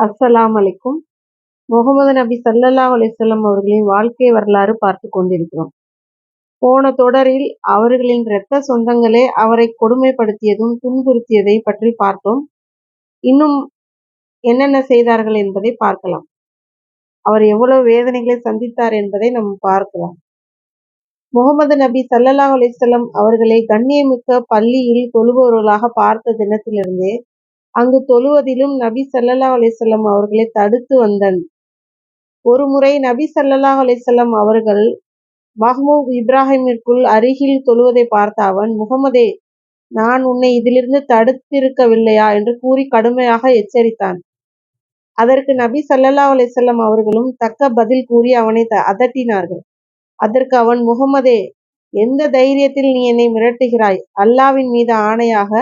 அஸ்ஸலாமு அலைக்கும். முகமது நபி ஸல்லல்லாஹு அலைஹி வஸல்லம் அவர்களின் வாழ்க்கை வரலாறு பார்த்து கொண்டிருக்கிறோம். போன தொடரில் அவர்களின் இரத்த சொந்தங்களே அவரை கொடுமைப்படுத்தியதும் துன்புறுத்தியதை பற்றி பார்த்தோம். இன்னும் என்னென்ன செய்தார்கள் என்பதை பார்க்கலாம். அவர் எவ்வளவு வேதனைகளை சந்தித்தார் என்பதை நாம் பார்க்கலாம். முகமது நபி ஸல்லல்லாஹு அலைஹி வஸல்லம் அவர்களை கண்ணியமிக்க பள்ளியில் தொழுபவர்களாக பார்த்த தினத்திலிருந்தே அங்கு தொழுவதிலும் நபி ஸல்லல்லாஹு அலைஹி வஸல்லம் அவர்களை தடுத்து வந்தான். ஒருமுறை நபி ஸல்லல்லாஹு அலைஹி வஸல்லம் அவர்கள் மஹ்மூத் இப்ராஹிமிற்குள் அருகில் தொழுவதை பார்த்த அவன், முகமதே, நான் உன்னை இதிலிருந்து தடுத்திருக்கவில்லையா என்று கூறி கடுமையாக எச்சரித்தான். அதற்கு நபி ஸல்லல்லாஹு அலைஹி வஸல்லம் அவர்களும் தக்க பதில் கூறி அவனை அதட்டினார்கள். அதற்கு அவன், முகமதே, எந்த தைரியத்தில் நீ என்னை மிரட்டுகிறாய்? அல்லாஹ்வின் மீது ஆணையாக,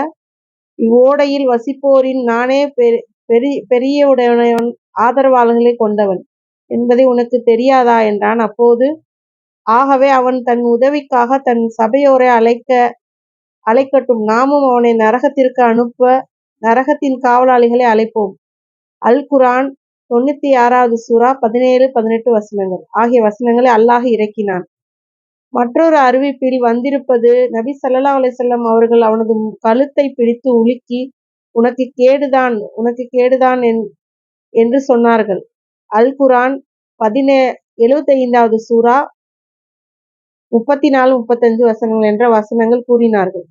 இவ்வோடையில் வசிப்போரின் நானே பெரியவுடையவன், ஆதரவாளர்களை கொண்டவன் என்பதை உனக்கு தெரியாதா என்றான். அப்போது ஆகவே அவன் தன் உதவிக்காக தன் சபையோரை அழைக்கட்டும், நாமும் அவனை நரகத்திற்கு அனுப்ப நரகத்தின் காவலாளிகளை அழைப்போம். அல் குர்ஆன் 96வது சூரா 17, 18 வசனங்கள் ஆகிய வசனங்களை அல்லாஹ் இறக்கினான். மற்றொரு அறிவிப்பில் வந்திருப்பது, நபி ஸல்லல்லாஹு அலைஹி வஸல்லம் அவர்கள் அவனது கழுத்தை பிடித்து உலுக்கி, உனக்கு கேடுதான் என்று சொன்னார்கள். அல் குர்ஆன் 75வது சூரா 34, 35 வசனங்கள் என்ற வசனங்கள் கூறினார்கள்.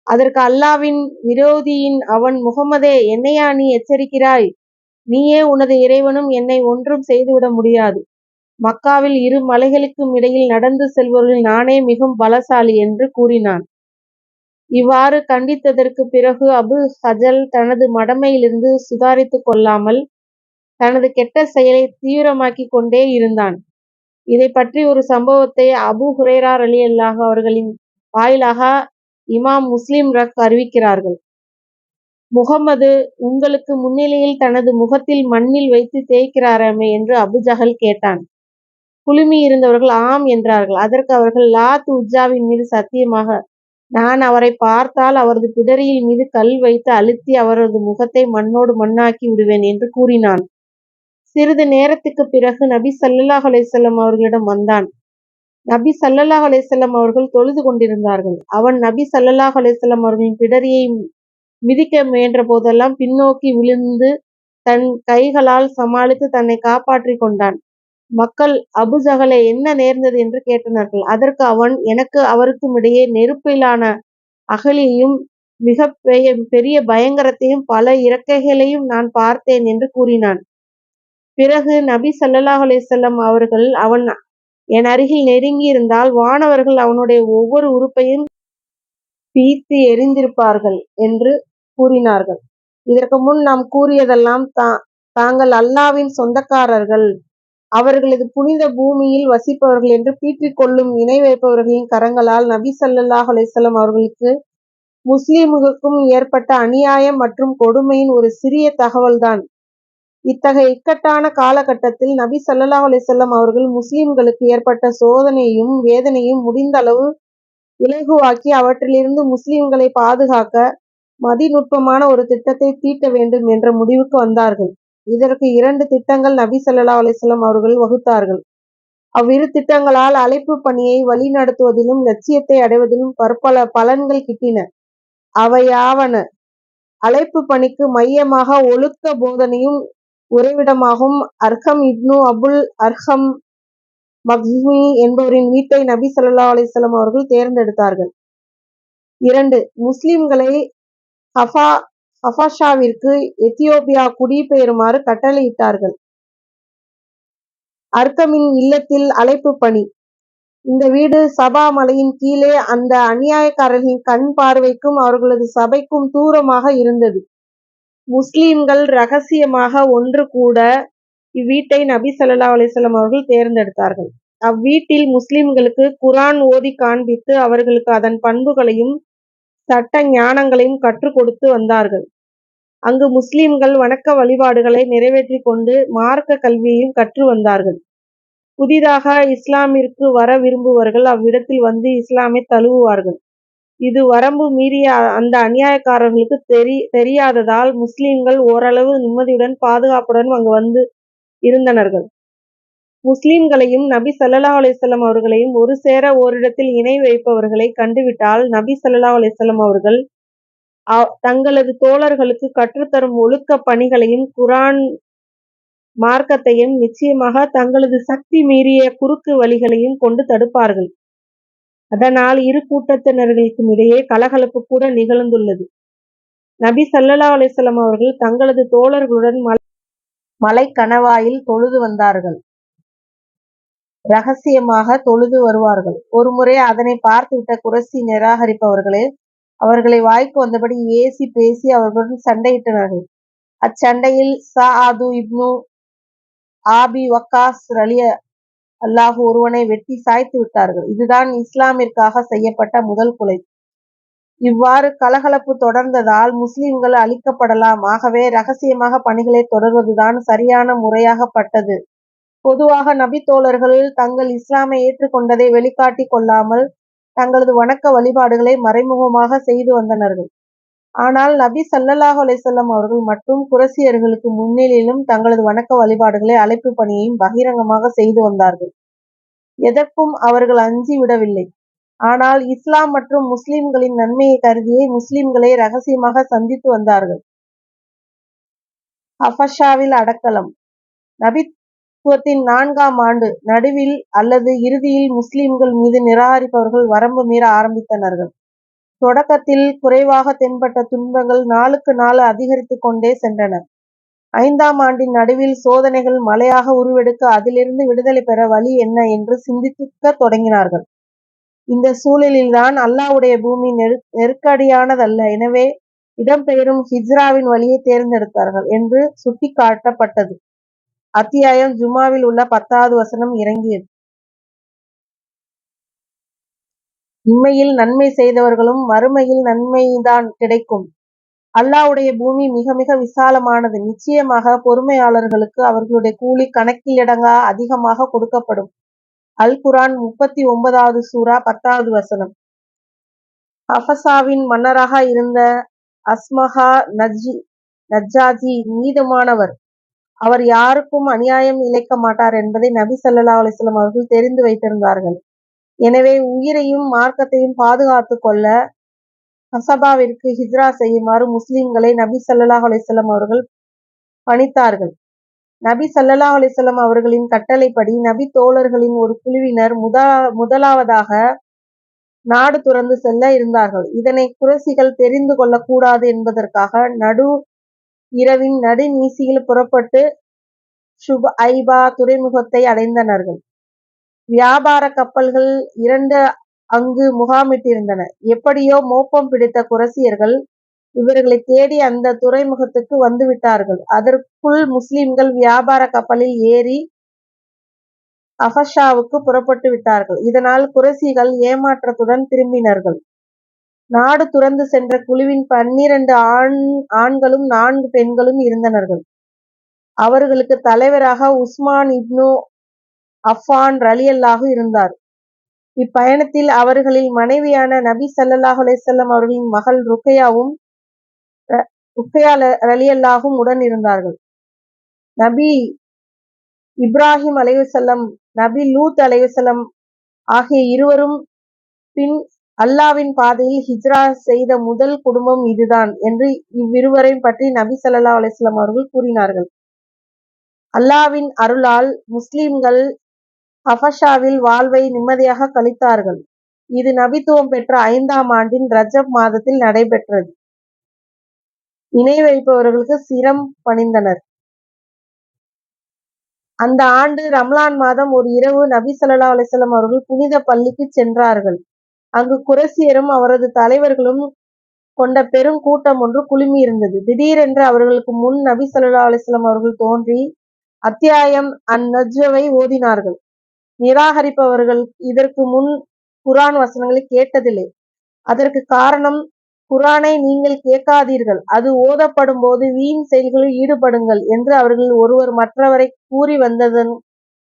அதற்கு அல்லாஹ்வின் விரோதியின் அவன், முகமதே, என்னையா நீ எச்சரிக்கிறாய்? நீயே உனது இறைவனும் என்னை ஒன்றும் செய்துவிட முடியாது. மக்காவில் இரு மலைகளுக்கும் இடையில் நடந்து செல்பவர்கள் நானே மிகவும் பலசாலி என்று கூறினான். இவ்வாறு கண்டித்ததற்கு பிறகு அபு ஜஹல் தனது மடமையிலிருந்து சுதாரித்துக் கொள்ளாமல் தனது கெட்ட செயலை தீவிரமாக்கிக் கொண்டே இருந்தான். இதை பற்றி ஒரு சம்பவத்தை அபூ ஹுரைரா ரலியல்லாஹு அவர்களின் வாயிலாக இமாம் முஸ்லிம் அறிவிக்கிறார்கள். முகமது உங்களுக்கு முன்னிலையில் தனது முகத்தில் மண்ணில் வைத்து தேய்க்கிறாராமே என்று அபு ஜஹல் கேட்டான். குழுமி இருந்தவர்கள் ஆம் என்றார்கள். அதற்கு அவர்கள், லாத் உஜ்ஜாவின் மீது சத்தியமாக, நான் அவரை பார்த்தால் அவரது பிடரியில் மீது கல் வைத்து அழுத்தி அவரது முகத்தை மண்ணோடு மண்ணாக்கி விடுவேன் என்று கூறினான். சிறிது நேரத்துக்கு பிறகு நபி ஸல்லல்லாஹு அலைஹி வஸல்லம் அவர்களிடம் வந்தான். நபி ஸல்லல்லாஹு அலைஹி வஸல்லம் அவர்கள் தொழுது கொண்டிருந்தார்கள். அவன் நபி ஸல்லல்லாஹு அலைஹி வஸல்லம் அவர்களின் பிடரியை மிதிக்க முயன்ற போதெல்லாம் பின்னோக்கி விழுந்து தன் கைகளால் சமாளித்து தன்னை காப்பாற்றிக் கொண்டான். மக்கள், அபு ஜஹலே, என்ன நேர்ந்தது என்று கேட்டனர்கள். அதற்கு அவன், எனக்கு அவருக்கும் இடையே நெருப்பிலான அகழியையும் மிக பெரிய பயங்கரத்தையும் பல இறக்கைகளையும் நான் பார்த்தேன் என்று கூறினான். பிறகு நபி ஸல்லல்லாஹு அலைஹி வஸல்லம் அவர்கள், அவன் என் அருகில் நெருங்கி இருந்தால் வானவர்கள் அவனுடைய ஒவ்வொரு உறுப்பையும் பீத்து எறிந்திருப்பார்கள் என்று கூறினார்கள். இதற்கு முன் நாம் கூறியதெல்லாம் தாங்கள் அல்லாஹ்வின் சொந்தக்காரர்கள், அவர்களது புனித பூமியில் வசிப்பவர்கள் என்று பீற்றிக் கொள்ளும் இணை வைப்பவர்களின் கரங்களால் நபி ஸல்லல்லாஹு அலைஹி வஸல்லம் அவர்களுக்கு முஸ்லிம்களுக்கும் ஏற்பட்ட அநியாயம் மற்றும் கொடுமையின் ஒரு சிறிய தகவல்தான். இத்தகைய இக்கட்டான காலகட்டத்தில் நபி ஸல்லல்லாஹு அலைஹி வஸல்லம் அவர்கள் முஸ்லிம்களுக்கு ஏற்பட்ட சோதனையும் வேதனையும் முடிந்த அளவு இலகுவாக்கி அவற்றிலிருந்து முஸ்லிம்களை பாதுகாக்க மதிநுட்பமான ஒரு திட்டத்தை தீட்ட வேண்டும் என்ற முடிவுக்கு வந்தார்கள். இதற்கு 2 திட்டங்கள் நபி ஸல்லல்லாஹு அலைஹி வஸல்லம் அவர்கள் வகுத்தார்கள். அவ்விரு திட்டங்களால் அழைப்பு பணியை வழிநடத்துவதிலும் லட்சியத்தை அடைவதிலும் பற்பல பலன்கள் கிட்டின. அவையாவன: அழைப்பு பணிக்கு மையமாக ஒழுக்க போதனையும் உறைவிடமாகவும் அர்கம் இப்னு அபுல் அர்கம் மக்ஸூமி என்பவரின் வீட்டை நபி ஸல்லல்லாஹு அலைஹி வஸல்லம் அவர்கள் தேர்ந்தெடுத்தார்கள். 2. முஸ்லிம்களை ஹபஷாவிற்கு எத்தியோப்பியா குடிபெயருமாறு கட்டளையிட்டார்கள். அர்கமின் இல்லத்தில் அழைப்பு பணி. இந்த வீடு சபா மலையின் கீழே அந்த அநியாயக்காரர்களின் கண் பார்வைக்கும் அவர்களது சபைக்கும் தூரமாக இருந்தது. முஸ்லிம்கள் ரகசியமாக ஒன்று கூட இவ்வீட்டை நபி ஸல்லல்லாஹு அலைஹி வஸல்லம் அவர்கள் தேர்ந்தெடுத்தார்கள். அவ்வீட்டில் முஸ்லிம்களுக்கு குர்ஆன் ஓதி காண்பித்து அவர்களுக்கு அதன் பண்புகளையும் சட்ட ஞானங்களையும் கற்றுக் கொடுத்து வந்தார்கள். அங்கு முஸ்லிம்கள் வணக்க வழிபாடுகளை நிறைவேற்றிக் கொண்டு மார்க்க கல்வியையும் கற்று வந்தார்கள். புதிதாக இஸ்லாமிற்கு வர விரும்புவர்கள் அவ்விடத்தில் வந்து இஸ்லாமை தழுவுவார்கள். இது வரம்பு மீறிய அந்த அநியாயக்காரர்களுக்கு தெரியாததால் முஸ்லிம்கள் ஓரளவு நிம்மதியுடன் பாதுகாப்புடன் அங்கு வந்து இருந்தனர்கள். முஸ்லிம்களையும் நபி ஸல்லல்லாஹு அலைஹி வஸல்லம் அவர்களையும் ஒரு சேர ஓரிடத்தில் இணை வைப்பவர்களை கண்டுவிட்டால் நபி ஸல்லல்லாஹு அலைஹி வஸல்லம் அவர்கள் தங்களது தோழர்களுக்கு கற்றுத்தரும் ஒழுக்க பணிகளையும் குர்ஆன் மார்க்கத்தையும் நிச்சயமாக தங்களது சக்தி மீறிய குறுக்கு வழிகளையும் கொண்டு தடுப்பார்கள். அதனால் இரு கூட்டத்தினர்களுக்கும் இடையே கலகலப்பு கூட நிகழ்ந்துள்ளது. நபி ஸல்லல்லாஹு அலைஹி வஸல்லம் அவர்கள் தங்களது தோழர்களுடன் மலைக் கணவாயில் தொழுது வந்தார்கள். ரகசியமாக தொழுது வருவார்கள். ஒருமுறை அதனை பார்த்துவிட்ட குறைஷி நிராகரிப்பவர்களே அவர்களை வாய்க்கு வந்தபடி ஏசி பேசி அவர்களுடன் சண்டையிட்டனர்கள். அச்சண்டையில் ஸஅது இப்னு ஆபி வக்காஸ் ரலியல்லாஹு ஒருவனை வெட்டி சாய்த்து விட்டார்கள். இதுதான் இஸ்லாமிற்காக செய்யப்பட்ட முதல் கொலை. இவ்வாறு கலகலப்பு தொடர்ந்ததால் முஸ்லிம்கள் அழிக்கப்படலாம். ஆகவே ரகசியமாக பணிகளை தொடர்வதுதான் சரியான முறையாகப்பட்டது. பொதுவாக நபி தோழர்கள் தங்கள் இஸ்லாமை ஏற்றுக்கொண்டதை வெளிக்காட்டிக் கொள்ளாமல் தங்களது வணக்க வழிபாடுகளை மறைமுகமாக செய்து வந்தனர்கள். ஆனால் நபி ஸல்லல்லாஹு அலைஹி வஸல்லம் அவர்கள் மட்டும் குறைஷியர்களுக்கு முன்னிலையிலும் தங்களது வணக்க வழிபாடுகளை அழைப்பு பணியையும் பகிரங்கமாக செய்து வந்தார்கள். எதற்கும் அவர்கள் அஞ்சி விடவில்லை. ஆனால் இஸ்லாம் மற்றும் முஸ்லிம்களின் நன்மையை கருதியே முஸ்லிம்களை ரகசியமாக சந்தித்து வந்தார்கள். ஹபஷாவில் அடக்கலம். நபித்துவத்தின் 4ஆம் ஆண்டு நடுவில் அல்லது இறுதியில் முஸ்லிம்கள் மீது நிராகரிப்பவர்கள் வரம்பு மீற ஆரம்பித்தனர்கள். தொடக்கத்தில் குறைவாக தென்பட்ட துன்பங்கள் நாளுக்கு நாள் அதிகரித்துக் கொண்டே சென்றன. 5ஆம் ஆண்டின் நடுவில் சோதனைகள் மலையாக உருவெடுக்க அதிலிருந்து விடுதலை பெற வழி என்ன என்று சிந்திக்கத் தொடங்கினார்கள். இந்த சூழலில்தான் அல்லாஹ்வுடைய பூமி நெருக்கடியானதல்ல, எனவே இடம்பெயரும் ஹிஜ்ராவின் வழியை தேர்ந்தெடுத்தார்கள் என்று சுட்டிக்காட்டப்பட்டது. அத்தியாயம் ஜுமாவில் உள்ள 10வது வசனம் இறங்கியது. இம்மையில் நன்மை செய்தவர்களும் மறுமையில் நன்மைதான் கிடைக்கும். அல்லாஹ்வுடைய பூமி மிக மிக விசாலமானது. நிச்சயமாக பொறுமையாளர்களுக்கு அவர்களுடைய கூலி கணக்கிலடங்கா அதிகமாக கொடுக்கப்படும். அல் குர்ஆன் 39வது சூரா 10வது வசனம். ஹபஷாவின் மன்னராக இருந்த அஸ்மஹா நஜ்ஜாஜி நீதமானவர். அவர் யாருக்கும் அநியாயம் இழைக்க மாட்டார் என்பதை நபி ஸல்லல்லாஹு அலைஹி வஸல்லம் அவர்கள் தெரிந்து வைத்திருந்தார்கள். எனவே உயிரையும் மார்க்கத்தையும் பாதுகாத்துக் கொள்ள கஸபாவிற்கு ஹிஜ்ரா செய்யுமாறு முஸ்லிம்களை நபி ஸல்லல்லாஹு அலைஹி வஸல்லம் அவர்கள் பணித்தார்கள். நபி ஸல்லல்லாஹு அலைஹி வஸல்லம் அவர்களின் கட்டளைப்படி நபி தோழர்களின் ஒரு குழுவினர் முதலாவதாக நாடு துறந்து செல்ல இருந்தார்கள். இதனை குறைஷிகள் தெரிந்து கொள்ளக்கூடாது என்பதற்காக நடு இரவின் நடுநீசியில் புறப்பட்டு ஷுஐபா துறைமுகத்தை அடைந்தனர்கள். வியாபார கப்பல்கள் 2 அங்கு முகாமிட்டிருந்தன. எப்படியோ மோப்பம் பிடித்த குறைஷியர்கள் இவர்களை தேடி அந்த துறைமுகத்துக்கு வந்துவிட்டார்கள். அதற்குள் முஸ்லிம்கள் வியாபார கப்பலில் ஏறி ஹபஷாவுக்கு புறப்பட்டு விட்டார்கள். இதனால் குறைஷிகள் ஏமாற்றத்துடன் திரும்பினர்கள். நாடு துறந்து சென்ற குழுவின் 12 ஆண்களும் 4 பெண்களும் இருந்தனர்கள். அவர்களுக்கு தலைவராக உஸ்மான் இப்னு அஃபான் ரலியல்லாஹு இருந்தார். இப்பயணத்தில் அவர்களில் மனைவியான நபி ஸல்லல்லாஹு அலைஹி வஸல்லம் அவர்களின் மகள் ருக்கையா ரலியல்லாஹும் உடன் இருந்தார்கள். நபி இப்ராஹிம் அலைஹிஸ்ஸலாம், நபி லூத் அலைஹிஸ்ஸலாம் ஆகிய இருவரும் பின் அல்லாஹ்வின் பாதையில் ஹிஜ்ரா செய்த முதல் குடும்பம் இதுதான் என்று இவ்விருவரையும் பற்றி நபி ஸல்லல்லாஹு அலைஹி வஸல்லம் அவர்கள் கூறினார்கள். அல்லாஹ்வின் அருளால் முஸ்லிம்கள் ஹபஷாவில் வாழ்வை நிம்மதியாக கழித்தார்கள். இது நபித்துவம் பெற்ற 5ஆம் ஆண்டின் ரஜப் மாதத்தில் நடைபெற்றது. இணை வைப்பவர்களுக்கு சிரம் பணிந்தனர். அந்த ஆண்டு ரமலான் மாதம் ஒரு இரவு நபி ஸல்லல்லாஹு அலைஹி வஸல்லம் அவர்கள் புனித பள்ளிக்கு சென்றார்கள். அங்கு குறைஷியரும் அவரது தலைவர்களும் கொண்ட பெரும் கூட்டம் ஒன்று குழுமியிருந்தது. திடீரென்று அவர்களுக்கு முன் நபி ஸல்லல்லாஹு அலைஹி வஸல்லம் அவர்கள் தோன்றி அத்தியாயம் அன்-நஜ்வை ஓதினார்கள். நிராகரிப்பவர்கள் இதற்கு முன் குர்ஆன் வசனங்களை கேட்டதில்லை. அதற்கு காரணம், குர்ஆனை நீங்கள் கேட்காதீர்கள், அது ஓதப்படும் போது வீண் செயல்களில் ஈடுபடுங்கள் என்று அவர்கள் ஒருவர் மற்றவரை கூறி வந்ததும்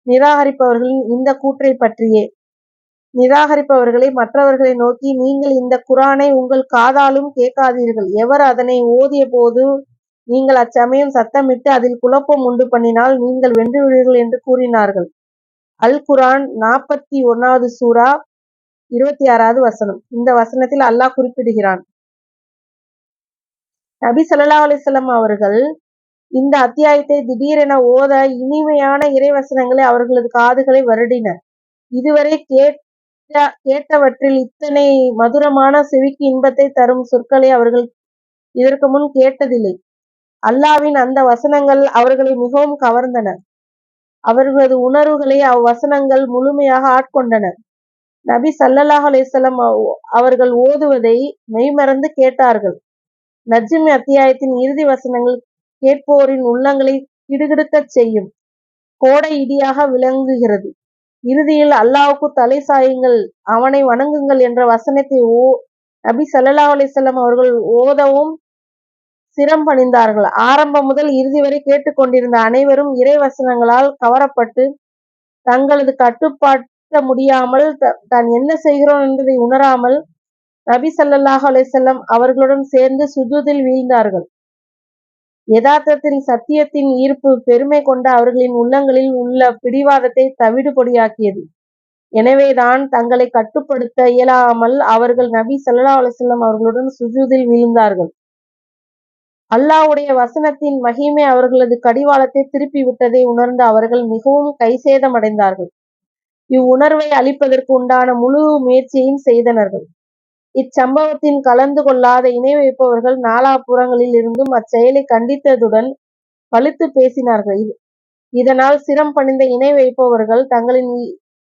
நிராகரிப்பவர்களின் இந்த கூற்றை பற்றியே. நிராகரிப்பவர்களை மற்றவர்களை நோக்கி, நீங்கள் இந்த குரானை உங்கள் காதாலும் கேட்காதீர்கள். எவர் அதனை ஓதிய போது நீங்கள் அச்சமயம் சத்தமிட்டு அதில் குழப்பம் உண்டு பண்ணினால் நீங்கள் வென்றுவிடுவீர்கள் என்று கூறினார்கள். அல் குரான் 41வது சூரா 26வது வசனம். இந்த வசனத்தில் அல்லாஹ் குறிப்பிடுகிறான், நபி ஸல்லல்லாஹு அலைஹி வஸல்லம் அவர்கள் இந்த அத்தியாயத்தை திடீரென ஓத இனிமையான இறைவசனங்களை அவர்களது காதுகளை வருடின. இதுவரை கேட்டவற்றில் இத்தனை மதுரமான செவிக்கு இன்பத்தை தரும் சொற்களை அவர்கள் இதற்கு முன் கேட்டதில்லை. அல்லாஹ்வின் அந்த வசனங்கள் அவர்களை மிகவும் கவர்ந்தன. அவர்களது உணர்வுகளை அவ்வசனங்கள் முழுமையாக ஆட்கொண்டன. நபி ஸல்லல்லாஹு அலைஹி வஸல்லம் அவர்கள் ஓதுவதை மெய்மறந்து கேட்டார்கள். நஜ்ம் அத்தியாயத்தின் இறுதி வசனங்கள் கேட்போரின் உள்ளங்களை கிடுகிடுக்கச் செய்யும் கோடை இடியாக விளங்குகிறது. இறுதியில் அல்லாஹ்வுக்கு தலை சாயுங்கள், அவனை வணங்குங்கள் என்ற வசனத்தை நபி ஸல்லல்லாஹு அலைஹி வஸல்லம் அவர்கள் ஓதவும் சிரம் பணிந்தார்கள். ஆரம்பம் முதல் இறுதி வரை கேட்டுக்கொண்டிருந்த அனைவரும் இறை வசனங்களால் கவரப்பட்டு தங்களது கட்டுப்படுத்த முடியாமல் தான் என்ன செய்கிறோம் என்பதை உணராமல் நபி ஸல்லல்லாஹு அலைஹி வஸல்லம் அவர்களுடன் சேர்ந்து சுஜூதில் வீழ்ந்தார்கள். யதார்த்தத்தில் சத்தியத்தின் ஈர்ப்பு பெருமை கொண்ட அவர்களின் உள்ளங்களில் உள்ள பிடிவாதத்தை தவிடுபொடியாக்கியது. எனவேதான் தங்களை கட்டுப்படுத்த இயலாமல் அவர்கள் நபி ஸல்லல்லாஹு அலைஹி வஸல்லம் அவர்களுடன் சுஜூதில் வீழ்ந்தார்கள். அல்லாஹ்வுடைய வசனத்தின் மகிமை அவர்களது கடிவாளத்தை திருப்பி விட்டதை உணர்ந்த அவர்கள் மிகவும் கைசேதமடைந்தார்கள். இவ்வுணர்வை அளிப்பதற்கு உண்டான முழு முயற்சியையும் செய்தனர்கள். இச்சம்பவத்தின் கலந்து கொள்ளாத இணை வைப்பவர்கள் நாலாபுறங்களில் இருந்தும் அச்செயலை கண்டித்ததுடன் பழித்து பேசினார்கள். இதனால் சிரம் பணிந்த இணை வைப்பவர்கள் தங்களின்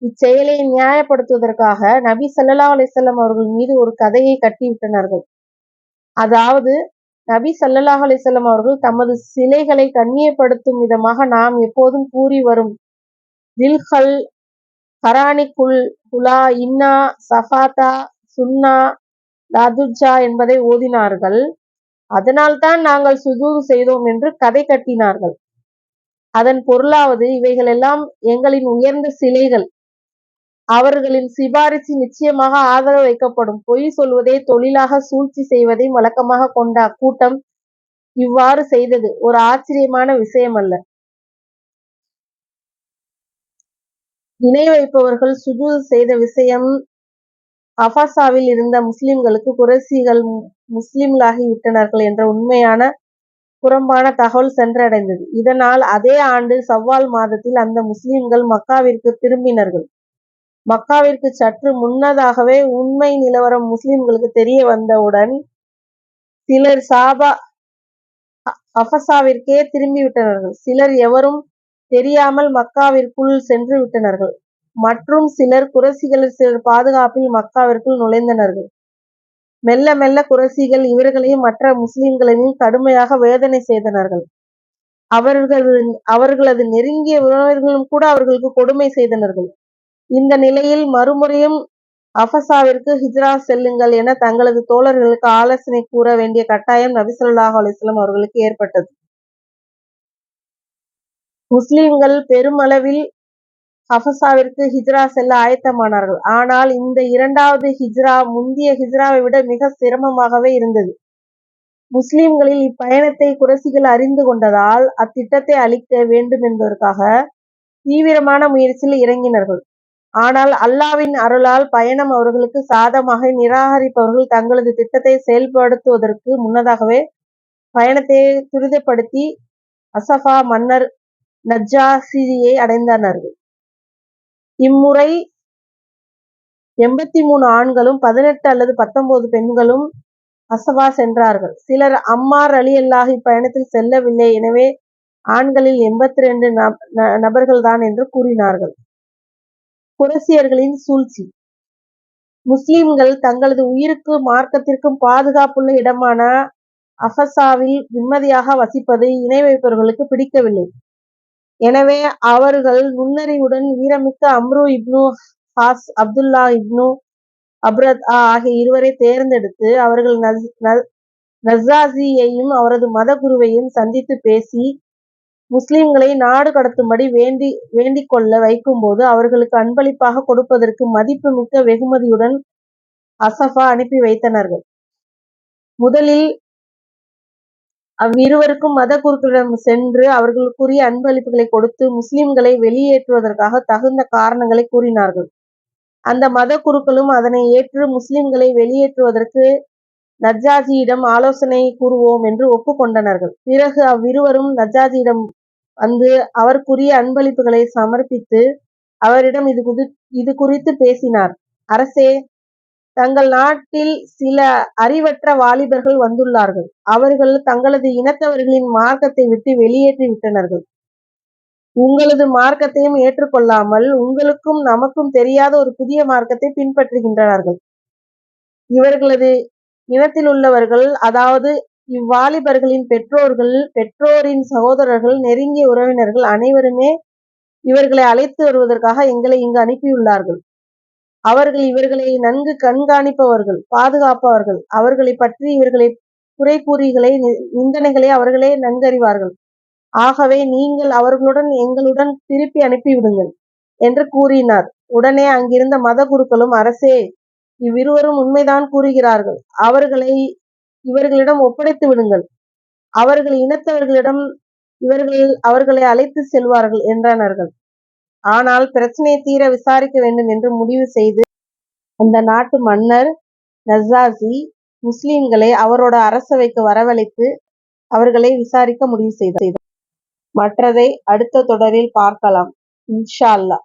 இச்செயலை நியாயப்படுத்துவதற்காக நபி ஸல்லல்லாஹு அலைஹி வஸல்லம் அவர்கள் மீது ஒரு கதையை கட்டிவிட்டனர்கள். அதாவது, நபி ஸல்லல்லாஹு அலைஹி வஸல்லம் அவர்கள் தமது சிலைகளை கண்ணியப்படுத்தும் விதமாக நாம் எப்போதும் கூறி வரும் தில்ஹல், கரானி குலா, இன்னா, சஃபாத்தா, சுன்னா, லாதுஜா என்பதை ஓதினார்கள். அதனால்தான் நாங்கள் சுஜூது செய்தோம் என்று கதை கட்டினார்கள். அதன் பொருளாவது, இவைகளெல்லாம் எங்களின் உயர்ந்த சிலைகள், அவர்களின் சிபாரிசு நிச்சயமாக ஆதரவு வைக்கப்படும். பொய் சொல்வதை தொழிலாக சூழ்ச்சி செய்வதை வழக்கமாக கொண்ட அக்கூட்டம் இவ்வாறு செய்தது ஒரு ஆச்சரியமான விஷயமல்ல. இணை வைப்பவர்கள் சுஜூது செய்த விஷயம் அஃபாசாவில் இருந்த முஸ்லிம்களுக்கு குறைஷிகள் முஸ்லிம்களாகி விட்டனர்கள் என்ற உண்மையான புறம்பான தகவல் சென்றடைந்தது. இதனால் அதே ஆண்டு ஷவ்வால் மாதத்தில் அந்த முஸ்லிம்கள் மக்காவிற்கு திரும்பினர்கள். மக்காவிற்கு சற்று முன்னதாகவே உண்மை நிலவரம் முஸ்லிம்களுக்கு தெரிய வந்தவுடன் சிலர் அஃபாசாவிற்கே திரும்பிவிட்டனர்கள். சிலர் எவரும் தெரியாமல் மக்காவிற்குள் சென்று விட்டனர்கள். மற்றும் சிலர் குறைஷிகளில் சிலர் பாதுகாப்பில் மக்காவிற்குள் நுழைந்தனர்கள். மெல்ல மெல்ல குறைஷிகள் இவர்களையும் மற்ற முஸ்லிம்களையும் கடுமையாக வேதனை செய்தனர்கள். அவர்களது நெருங்கிய உறவினர்களும் கூட அவர்களுக்கு கொடுமை செய்தனர்கள். இந்த நிலையில் மறுமுறையும் அஃபாசாவிற்கு ஹிஜ்ரா செல்லுங்கள் என தங்களது தோழர்களுக்கு ஆலோசனை கூற வேண்டிய கட்டாயம் நபி ஸல்லல்லாஹு அலைஹி வஸல்லம் அவர்களுக்கு ஏற்பட்டது. முஸ்லிம்கள் பெருமளவில் அஃபாசாவிற்கு ஹிஜ்ரா செல்ல ஆயத்தமானார்கள். ஆனால் இந்த இரண்டாவது ஹிஜ்ரா முந்திய ஹிஜ்ராவை விட மிக சிரமமாகவே இருந்தது. முஸ்லிம்களில் இப்பயணத்தை குறைஷிகள் அறிந்து கொண்டதால் அத்திட்டத்தை அழிக்க வேண்டும் என்பதற்காக தீவிரமான முயற்சியில் இறங்கினார்கள். ஆனால் அல்லாஹ்வின் அருளால் பயணம் அவர்களுக்கு சாதமாக நிராகரிப்பவர்கள் தங்களது திட்டத்தை செயல்படுத்துவதற்கு முன்னதாகவே பயணத்தை துரிதப்படுத்தி அஸஃபா மன்னர் நஜ்ஜாஷியை அடைந்தனர்கள். இம்முறை 83 ஆண்களும் 18 அல்லது 19 பெண்களும் அஸஃபா சென்றார்கள். சிலர் அம்மார் ரலியல்லாஹு இப்பயணத்தில் செல்லவில்லை, எனவே ஆண்களில் 82 நபர்கள்தான் என்று கூறினார்கள். குறைஷியர்களின் சூழ்ச்சி. முஸ்லிம்கள் தங்களது உயிருக்கும் மார்க்கத்திற்கும் பாதுகாப்புள்ள இடமான அஃபாசாவில் நிம்மதியாக வசிப்பது இணை வைப்பவர்களுக்கு பிடிக்கவில்லை. எனவே அவர்கள் நுண்ணறிவுடன் வீரமிக்க அம்ரு இப்னு ஹாஸ், அப்துல்லா இப்னு அப்ரதா ஆகிய இருவரை தேர்ந்தெடுத்து அவர்கள் நஜ்ஜாஷியையும் அவரது மத குருவையும் சந்தித்து பேசி முஸ்லிம்களை நாடு கடத்தும்படி வேண்டிக் கொள்ள வைக்கும்போது அவர்களுக்கு அன்பளிப்பாக கொடுப்பதற்கு மதிப்பு மிக்க வெகுமதியுடன் அசஃபா அனுப்பி வைத்தனர்கள். முதலில் அவ்விருவருக்கும் மத குருக்களிடம் சென்று அவர்களுக்குரிய அன்பளிப்புகளை கொடுத்து முஸ்லிம்களை வெளியேற்றுவதற்காக தகுந்த காரணங்களை கூறினார்கள். அந்த மத குருக்களும் அதனை ஏற்று முஸ்லிம்களை வெளியேற்றுவதற்கு நஜ்ஜாஜியிடம் ஆலோசனை கூறுவோம் என்று ஒப்புக்கொண்டனர்கள். பிறகு அவ்விருவரும் நஜ்ஜாஜியிடம் வந்து அவருக்குரிய அன்பளிப்புகளை சமர்ப்பித்து அவரிடம் இது குறித்து பேசினார். அரசே, தங்கள் நாட்டில் சில அறிவற்ற வாலிபர்கள் வந்துள்ளார்கள். அவர்கள் தங்களது இனத்தவர்களின் மார்க்கத்தை விட்டு வெளியேற்றி விட்டனர்கள். உங்களது மார்க்கத்தையும் ஏற்றுக்கொள்ளாமல் உங்களுக்கும் நமக்கும் தெரியாத ஒரு புதிய மார்க்கத்தை பின்பற்றுகின்றார்கள். இவர்களது இனத்தில் உள்ளவர்கள், அதாவது இவ்வாலிபர்களின் பெற்றோர்கள், பெற்றோரின் சகோதரர்கள், நெருங்கிய உறவினர்கள் அனைவருமே இவர்களை அழைத்து வருவதற்காக எங்களை இங்கு அனுப்பியுள்ளார்கள். அவர்கள் இவர்களை நன்கு கண்காணிப்பவர்கள், பாதுகாப்பவர்கள். அவர்களை பற்றி இவர்களை குறைகூறிகளை நிந்தனைகளை அவர்களே நன்கறிவார்கள். ஆகவே நீங்கள் அவர்களுடன் எங்களுடன் திருப்பி அனுப்பிவிடுங்கள் என்று கூறினார். உடனே அங்கிருந்த மத குருக்களும், அரசே, இவ்விருவரும் உண்மைதான் கூறுகிறார்கள். இவர்களிடம் ஒப்படைத்து விடுங்கள். அவர்கள் இனத்தவர்களிடம் அவர்களை அழைத்து செல்வார்கள் என்றார்கள். ஆனால் பிரச்சனையை தீர விசாரிக்க வேண்டும் என்று முடிவு செய்து அந்த நாட்டு மன்னர் நஜ்ஜாஜி முஸ்லிம்களை அவரோட அரசவைக்கு வரவழைத்து அவர்களை விசாரிக்க முடிவு செய்தார். மற்றதை அடுத்த தொடரில் பார்க்கலாம். இன்ஷா அல்லாஹ்.